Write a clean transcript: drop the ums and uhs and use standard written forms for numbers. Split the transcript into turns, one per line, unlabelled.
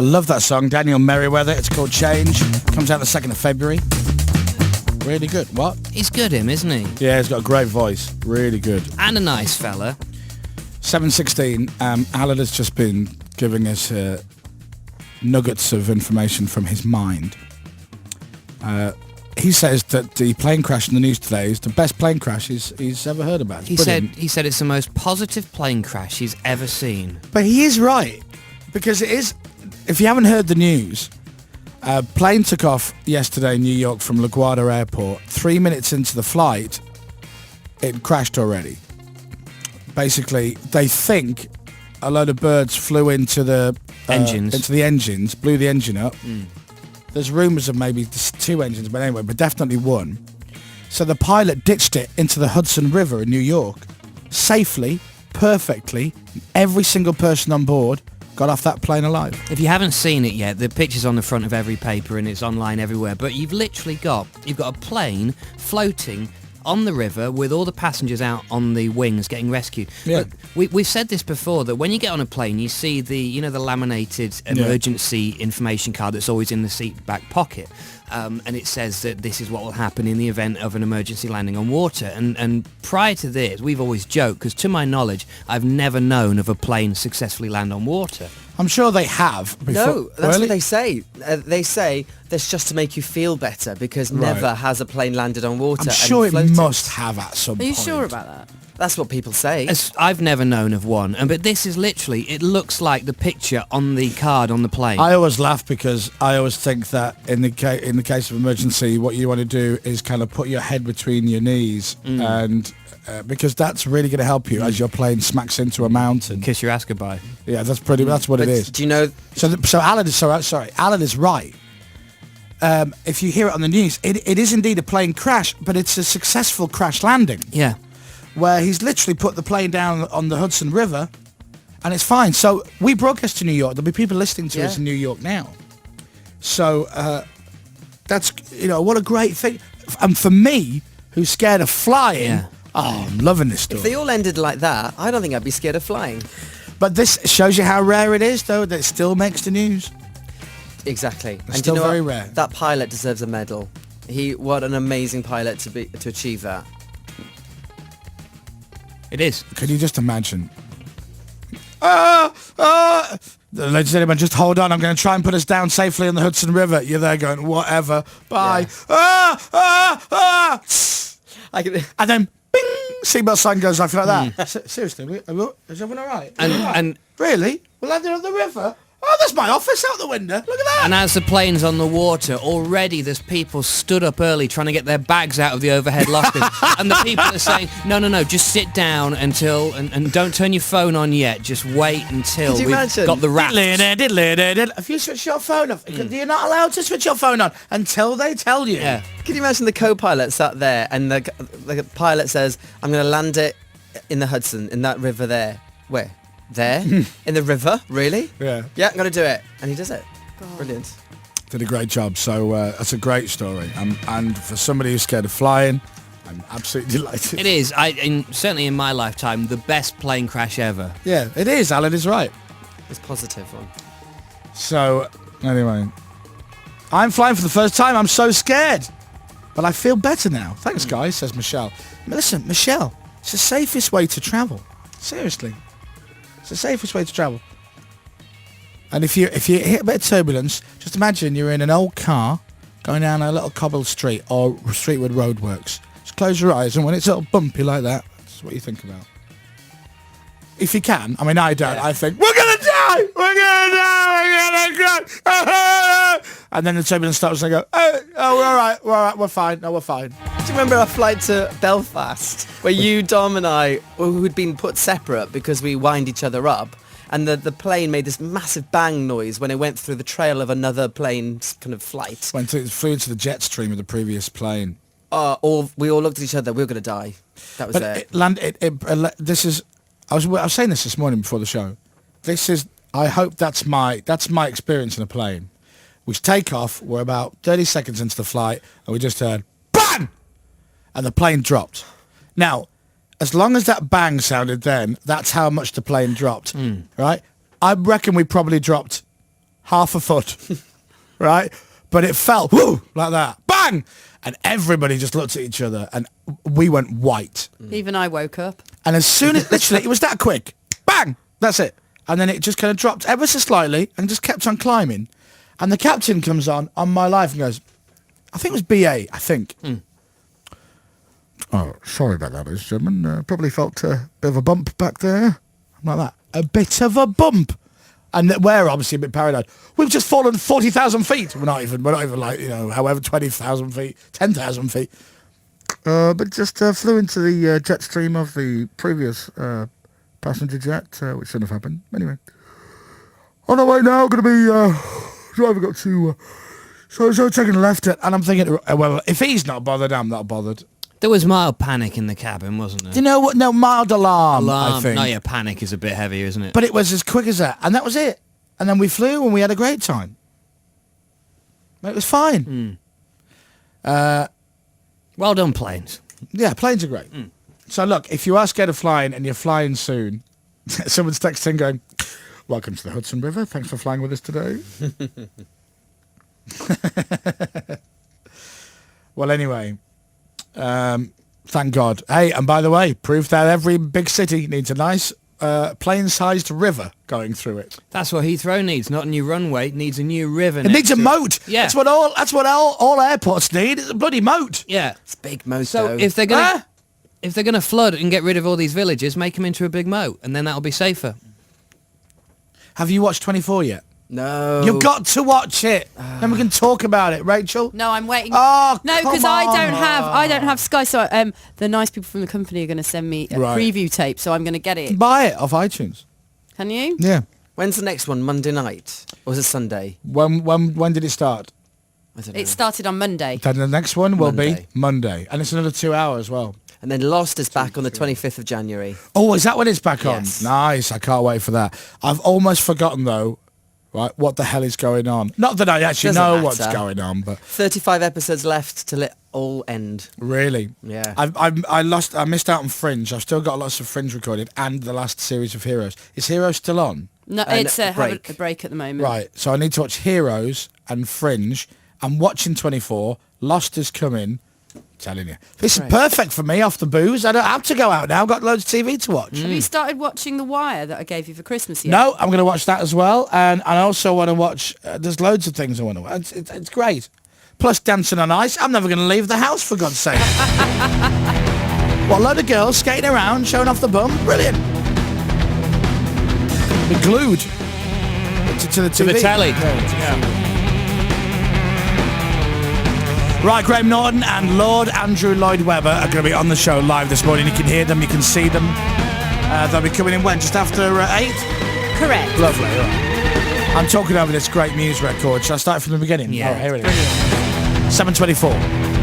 I love that song, Daniel Merriweather. It's called Change. Comes out the 2nd of February. Really good. What?
He's good, him, isn't he?
Yeah, he's got a great voice. Really good.
And a nice fella.
7:16. Alan has just been giving us nuggets of information from his mind. He says that the plane crash in the news today is the best plane crash he's ever heard about.
He said it's the most positive plane crash he's ever seen.
But he is right, because it is. If you haven't heard the news, a plane took off yesterday in New York from LaGuardia Airport. 3 minutes into the flight, it crashed already. Basically, they think a load of birds flew into the engines, blew the engine up. There's rumours of maybe 2 engines, but anyway, but definitely one. So the pilot ditched it into the Hudson River in New York, safely, perfectly. Every single person on board got off that plane alive.
If you haven't seen it yet, the picture's on the front of every paper and it's online everywhere. But you've got a plane floating on the river with all the passengers out on the wings getting rescued.
Yeah.
But we've said this before, that when you get on a plane, you see the laminated emergency information card that's always in the seat back pocket. And it says that this is what will happen in the event of an emergency landing on water. And prior to this, we've always joked, because to my knowledge, I've never known of a plane successfully land on water.
I'm sure they have before.
No, that's
Really?
what they say. They say that's just to make you feel better, because never has a plane landed on water.
I'm sure
and
it
floated.
must have at some
Are
point.
you sure about that?
That's what people say.
I've never known of one, but this is literally, it looks like the picture on the card on the plane.
I always laugh because I always think that in the case of emergency, what you want to do is kind of put your head between your knees, and because that's really going to help you as your plane smacks into a mountain.
Kiss your ass goodbye.
Yeah, that's what it is.
Do you know?
So Alan is sorry. Alan is right. If you hear it on the news, it is indeed a plane crash, but it's a successful crash landing.
Yeah.
Where he's literally put the plane down on the Hudson River, and it's fine. So we broadcast to New York. There'll be people listening to us in New York now. So that's, what a great thing. And for me, who's scared of flying, I'm loving this story.
If they all ended like that, I don't think I'd be scared of flying.
But this shows you how rare it is, though, that it still makes the news.
Exactly.
It's still very rare.
That pilot deserves a medal. What an amazing pilot to achieve that.
It is.
Can you just imagine? Ladies and gentlemen, just hold on. I'm going to try and put us down safely on the Hudson River. You're there going, whatever. Bye.
Yeah.
And then, bing, seatbelt sign goes off like that. Seriously, is everyone all right?
And
Really? We'll land it on the river? Oh, there's my office out the window. Look at that.
And as the plane's on the water, already there's people stood up early trying to get their bags out of the overhead lockers. And the people are saying, no, just sit down until, and don't turn your phone on yet. Just wait until we've got the wraps.
Have you switched your phone off? You're not allowed to switch your phone on until they tell you.
Yeah.
Can you imagine the co-pilot sat there and the pilot says, I'm going to land it in the Hudson, in that river there. Where? There? In the river? Really?
Yeah.
Yeah, I'm going to do it. And he does it. Brilliant.
Did a great job. So that's a great story. And for somebody who's scared of flying, I'm absolutely delighted.
It is. Certainly in my lifetime, the best plane crash ever.
Yeah, it is. Alan is right.
It's a positive one.
So, anyway. I'm flying for the first time. I'm so scared. But I feel better now. Thanks, guys, says Michelle. Listen, Michelle, it's the safest way to travel. Seriously. It's the safest way to travel. And if you hit a bit of turbulence, just imagine you're in an old car going down a little cobbled street or street with roadworks. Just close your eyes, and when it's all bumpy like that, that's what you think about. If you can. I mean, I don't. Yeah. I think, we're going to die! We're going to die! And then the turbulence stops and I go, oh, we're all right, we're fine. No, we're fine.
Do you remember our flight to Belfast, where you, Dom and I, who'd been put separate because we wind each other up, and the plane made this massive bang noise when it went through the trail of another plane's kind of flight.
Flew into the jet stream of the previous plane.
We all looked at each other. We were going to die. That was it.
This is... I was saying this morning before the show. I hope that's my experience in a plane. We take off, we're about 30 seconds into the flight, and we just heard, bang! And the plane dropped. Now, as long as that bang sounded then, that's how much the plane dropped, right? I reckon we probably dropped half a foot, right? But it fell, whoo, like that, bang! And everybody just looked at each other, and we went white.
Even I woke up.
And as soon as, literally, it was that quick, bang, that's it. And then it just kind of dropped ever so slightly and just kept on climbing. And the captain comes on my life and goes, I think it was BA, I think. Oh, sorry about that, ladies and gentlemen. Probably felt a bit of a bump back there. Like that. A bit of a bump. And we're obviously a bit paranoid. We've just fallen 40,000 feet. We're not even like, however, 20,000 feet, 10,000 feet. But just flew into the jet stream of the previous passenger jet, which shouldn't have happened. Anyway. On our way now, going to be driving up to... So taking a left, and I'm thinking, well, if he's not bothered, I'm not bothered.
There was mild panic in the cabin, wasn't there?
Do you know what? No, mild alarm, I think.
No, yeah, panic is a bit heavier, isn't it?
But it was as quick as that, and that was it. And then we flew, and we had a great time. It was fine.
Well done, planes.
Yeah, planes are great. So look, if you are scared of flying and you're flying soon, someone's texting going, welcome to the Hudson River. Thanks for flying with us today. Well, anyway, thank God. Hey, and by the way, proof that every big city needs a nice plane-sized river going through it.
That's what Heathrow needs, not a new runway. It needs a new river.
It needs a moat.
Yeah.
That's what all airports need. It's a bloody moat.
Yeah.
It's a big moat.
So if they're gonna flood and get rid of all these villages, make them into a big moat, and then that'll be safer.
Have you watched 24 yet?
No.
You've got to watch it. Then we can talk about it, Rachel.
No, I'm waiting.
Oh,
no, because I don't have Sky. So the nice people from the company are going to send me a preview tape, so I'm going to get it.
Buy it off iTunes.
Can you?
Yeah.
When's the next one? Monday night? Or was it Sunday?
When did it start?
I don't know.
It started on Monday.
Then the next one will be
Monday.
Monday. And it's another 2 hours as well.
And then Lost is back on the 25th of January.
Oh, is that when it's back
Yes.
on? Nice. I can't wait for that. I've almost forgotten, though, right, what the hell is going on. Not that I actually
Doesn't
know
matter.
what's going on, but
35 episodes left till it all end.
really.
Yeah.
I missed out on Fringe. I've still got lots of Fringe recorded and the last series of Heroes. Is Heroes still on?
No,
And
it's
a
having
break.
a break at the moment.
Right. So I need to watch Heroes and Fringe. I'm watching 24. Lost is coming. Telling you. This is perfect for me off the booze. I don't have to go out now. I've got loads of TV to watch.
Have you started watching The Wire that I gave you for Christmas yet?
No, I'm going to watch that as well. And I also want to watch... there's loads of things I want to watch. It's great. Plus Dancing on Ice. I'm never going to leave the house, for God's sake. What, a load of girls skating around, showing off the bum? Brilliant. Be glued to the TV.
To the telly. Yeah.
Right, Graham Norton and Lord Andrew Lloyd Webber are going to be on the show live this morning. You can hear them, you can see them. They'll be coming in when? Just after 8?
Correct.
Lovely, all right. I'm talking over this great Muse record. Shall I start from the beginning?
Yeah.
All right, here it is. 7:24.